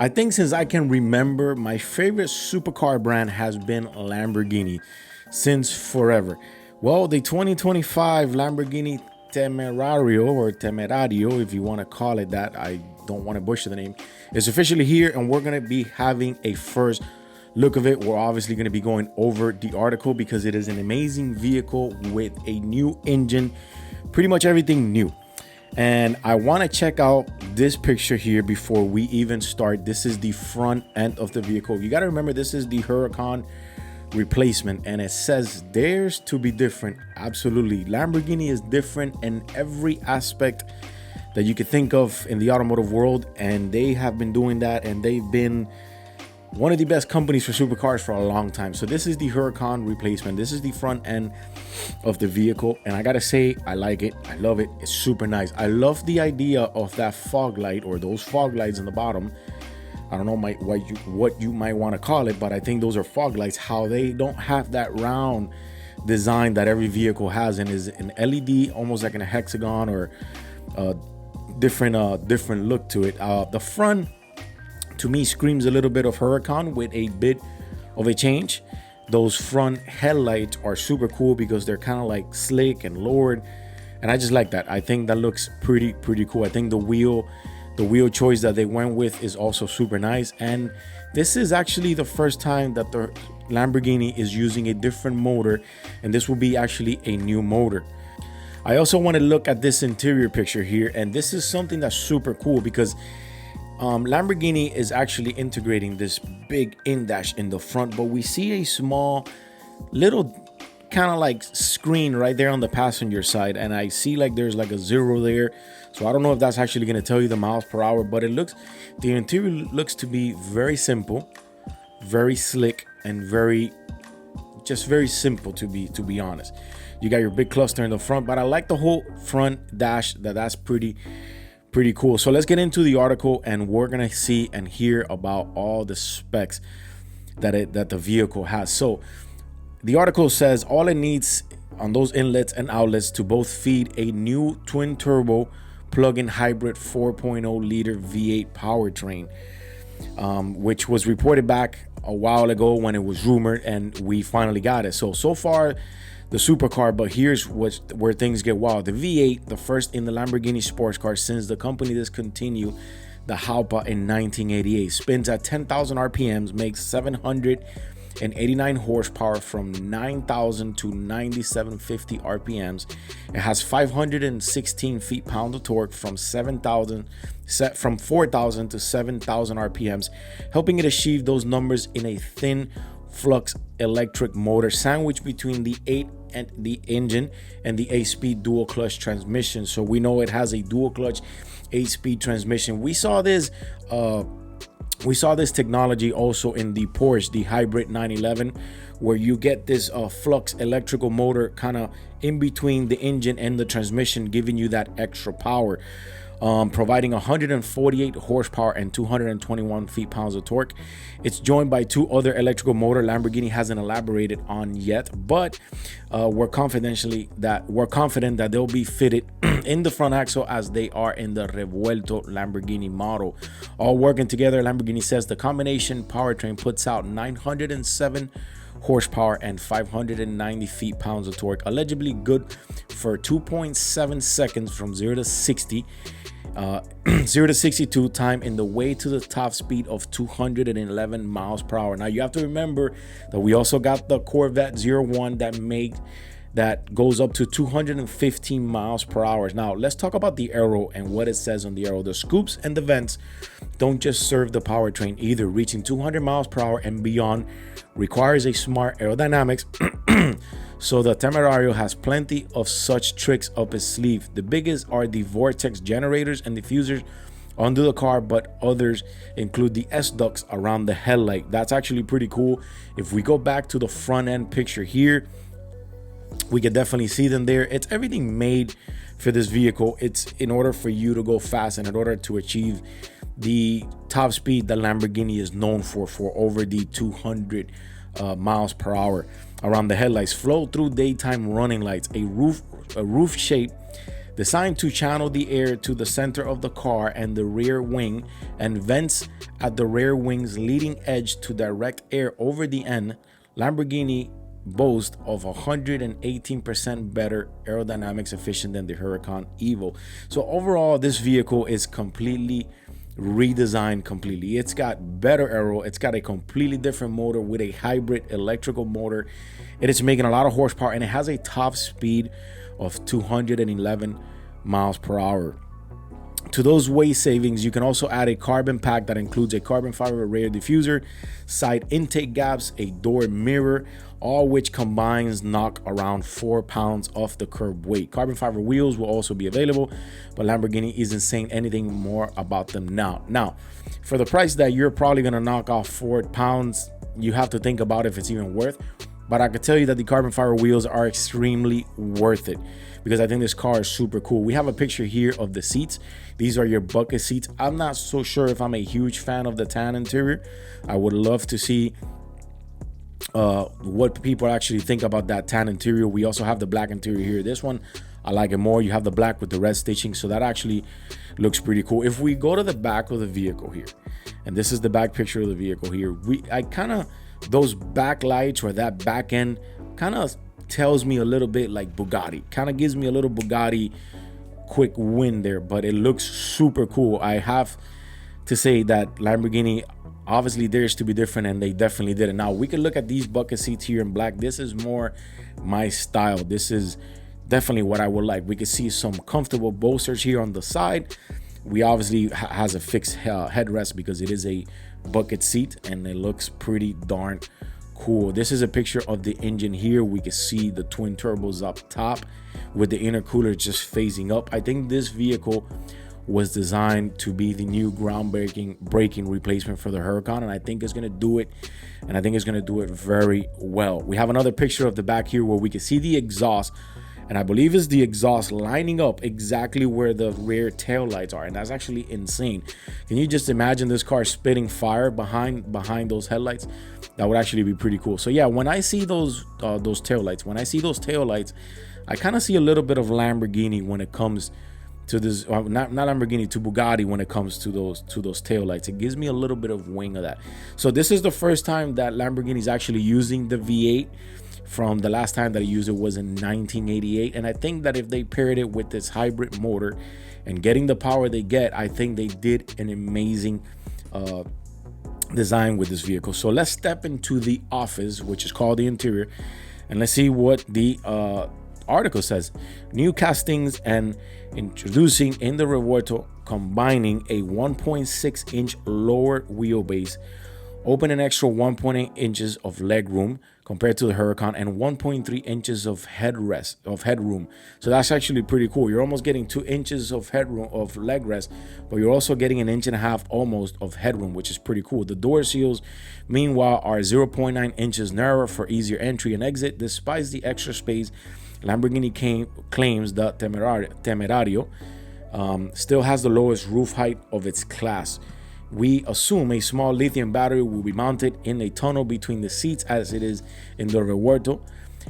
I think since I can remember, my favorite supercar brand has been Lamborghini since forever. Well, the 2025 Lamborghini Temerario, or Temerario, if you want to call it that, I don't want to butcher the name, is officially here, and we're going to be having a first look of it. We're obviously going to be going over the article because it is an amazing vehicle with a new engine, pretty much everything new. And I want to check out this picture here before we even start. This is the front end of the vehicle. You got to remember, this is the Huracan replacement, and it says theirs to be different. Absolutely, Lamborghini is different in every aspect that you could think of in the automotive world, and they have been doing that, and they've been one of the best companies for supercars for a long time. So this is the Huracan replacement. This is the front end of the vehicle, and I gotta say, I like it. I love it. It's super nice. I love the idea of that fog light, or those fog lights in the bottom. I don't know what you might want to call it, but I think those are fog lights. How they don't have that round design that every vehicle has, and is an LED, almost like in a hexagon, or different look to it. The front, to me, screams a little bit of Huracan with a bit of a change. Those front headlights are super cool because they're kind of like slick and lowered, and I just like that. I think that looks pretty cool. I think the wheel choice that they went with is also super nice, and this is actually the first time that the Lamborghini is using a different motor, and this will be actually a new motor. I also want to look at this interior picture here, and this is something that's super cool because Lamborghini is actually integrating this big in-dash in the front, but we see a small little kind of like screen right there on the passenger side, and I see like there's like a 0 there. So I don't know if that's actually going to tell you the miles per hour, but the interior looks to be very simple, very slick, and very simple, to be honest. You got your big cluster in the front, but I like the whole front dash. That's pretty cool. So let's get into the article, and we're gonna see and hear about all the specs that the vehicle has. So the article says all it needs on those inlets and outlets to both feed a new twin turbo plug-in hybrid 4.0 liter V8 powertrain, which was reported back a while ago when it was rumored, and we finally got it. So far the supercar, but here's where things get wild. The V8, the first in the Lamborghini sports car since the company discontinued the Haupa in 1988, spins at 10,000 RPMs, makes 789 horsepower from 9,000 to 9,750 RPMs. It has 516 feet-pounds of torque from 4,000 to 7,000 RPMs, helping it achieve those numbers in a thin flux electric motor sandwiched between the 8 and the engine and the 8-speed dual clutch transmission. So we know it has a dual clutch 8-speed transmission. We saw this technology also in the Porsche, the hybrid 911, where you get this flux electrical motor kind of in between the engine and the transmission, giving you that extra power, providing 148 horsepower and 221 feet-pounds of torque. It's joined by 2 other electrical motor Lamborghini hasn't elaborated on yet, but we're confident that they'll be fitted in the front axle as they are in the Revuelto Lamborghini model. All working together, Lamborghini says the combination powertrain puts out 907 horsepower and 590 feet-pounds of torque, allegedly good for 2.7 seconds from 0 to 60. 0 to 62 time in the way to the top speed of 211 miles per hour. Now you have to remember that we also got the Corvette 01 that goes up to 215 miles per hour. Now let's talk about the aero and what it says on the aero. The scoops and the vents don't just serve the powertrain either. Reaching 200 miles per hour and beyond requires a smart aerodynamics. So the Temerario has plenty of such tricks up its sleeve. The biggest are the vortex generators and diffusers under the car, but others include the S-ducts around the headlight. That's actually pretty cool. If we go back to the front end picture here, we can definitely see them there. It's everything made for this vehicle. It's in order for you to go fast and in order to achieve the top speed that Lamborghini is known for over the 200 miles per hour. Around the headlights, flow through daytime running lights, a roof shape Designed to channel the air to the center of the car and the rear wing, and vents at the rear wing's leading edge to direct air over the end, Lamborghini boasts of 118% better aerodynamics efficient than the Huracan Evo. So overall, this vehicle is completely redesigned completely. It's got better aero. It's got a completely different motor with a hybrid electrical motor. It is making a lot of horsepower, and it has a top speed of 211 miles per hour. To those weight savings, you can also add a carbon pack that includes a carbon fiber rear diffuser, side intake gaps, a door mirror, all which combines knock around 4 pounds off the curb weight. Carbon fiber wheels will also be available, but Lamborghini isn't saying anything more about them now. Now, for the price that you're probably going to knock off 4 pounds, you have to think about if it's even worth. But I could tell you that the carbon fiber wheels are extremely worth it, because I think this car is super cool. We have a picture here of the seats. These are your bucket seats. I'm not so sure if I'm a huge fan of the tan interior. I would love to see what people actually think about that tan interior. We also have the black interior here. This one, I like it more. You have the black with the red stitching, so that actually looks pretty cool. If we go to the back of the vehicle here, and this is the back picture of the vehicle here, those back lights or that back end kind of tells me a little bit like Bugatti. Kind of gives me a little Bugatti quick win there, but it looks super cool. I have to say that Lamborghini obviously dares to be different, and they definitely did it. Now we can look at these bucket seats here in black. This is more my style. This is definitely what I would like. We can see some comfortable bolsters here on the side. We obviously has a fixed headrest because it is a bucket seat, and it looks pretty darn cool. This is a picture of the engine here. We can see the twin turbos up top with the intercooler just phasing up. I think this vehicle was designed to be the new groundbreaking braking replacement for the Huracan, and I think it's going to do it, and I think it's going to do it very well. We have another picture of the back here where we can see the exhaust, and I believe it's the exhaust lining up exactly where the rear tail lights are, and that's actually insane. Can you just imagine this car spitting fire behind those headlights? That would actually be pretty cool. So yeah, when I see those tail lights, I kind of see a little bit of Lamborghini when it comes to this, not Lamborghini, to Bugatti when it comes to those tail lights. It gives me a little bit of wing of that. So this is the first time that Lamborghini is actually using the V8. From the last time that I used it was in 1988, and I think that if they paired it with this hybrid motor and getting the power they get, I think they did an amazing design with this vehicle. So let's step into the office, which is called the interior, and let's see what the article says. New castings and introducing in the Revuelto, combining a 1.6 inch lower wheelbase, open an extra 1.8 inches of legroom compared to the Huracan, and 1.3 inches of headroom. So that's actually pretty cool. You're almost getting 2 inches of headroom of leg rest, but you're also getting 1.5 inches almost of headroom, which is pretty cool. The door seals, meanwhile, are 0.9 inches narrower for easier entry and exit. Despite the extra space, Lamborghini claims the Temerario still has the lowest roof height of its class. We assume a small lithium battery will be mounted in a tunnel between the seats as it is in the Revuelto,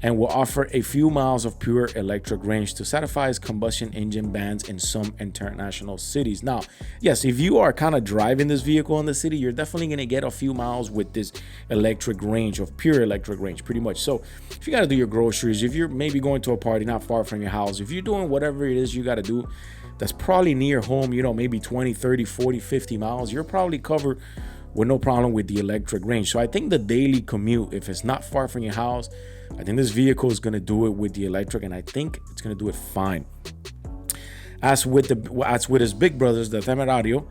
and will offer a few miles of pure electric range to satisfy its combustion engine bans in some international cities. Now, yes, if you are kind of driving this vehicle in the city, you're definitely going to get a few miles with this electric range, of pure electric range, pretty much. So if you got to do your groceries, if you're maybe going to a party not far from your house, if you're doing whatever it is you got to do, that's probably near home, maybe 20, 30, 40, 50 miles, you're probably covered with no problem with the electric range. So I think the daily commute, if it's not far from your house, I think this vehicle is going to do it with the electric, and I think it's going to do it fine. As with his big brothers, the Temerario,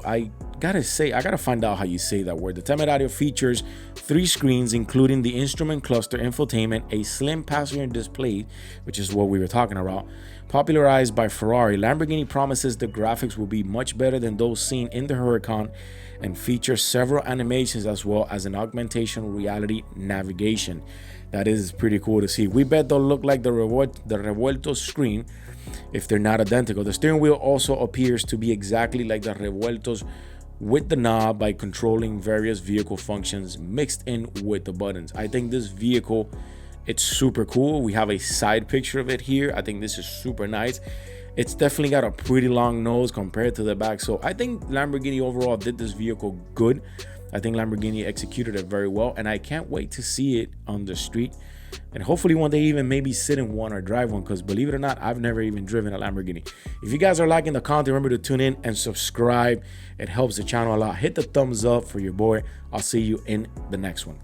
I gotta find out how you say that word. The Temerario features 3 screens, including the instrument cluster, infotainment, a slim passenger display, which is what we were talking about. Popularized by Ferrari, Lamborghini promises the graphics will be much better than those seen in the Huracan, and features several animations as well as an augmentation reality navigation. That is pretty cool to see. We bet they'll look like the Revuelto screen if they're not identical. The steering wheel also appears to be exactly like the Revueltos, with the knob by controlling various vehicle functions mixed in with the buttons. I think this vehicle It's super cool. We have a side picture of it here. I think this is super nice. It's definitely got a pretty long nose compared to the back. So I think Lamborghini overall did this vehicle good. I think Lamborghini executed it very well, and I can't wait to see it on the street. And hopefully one day even maybe sit in one or drive one, because believe it or not, I've never even driven a Lamborghini. If you guys are liking the content, remember to tune in and subscribe. It helps the channel a lot. Hit the thumbs up for your boy. I'll see you in the next one.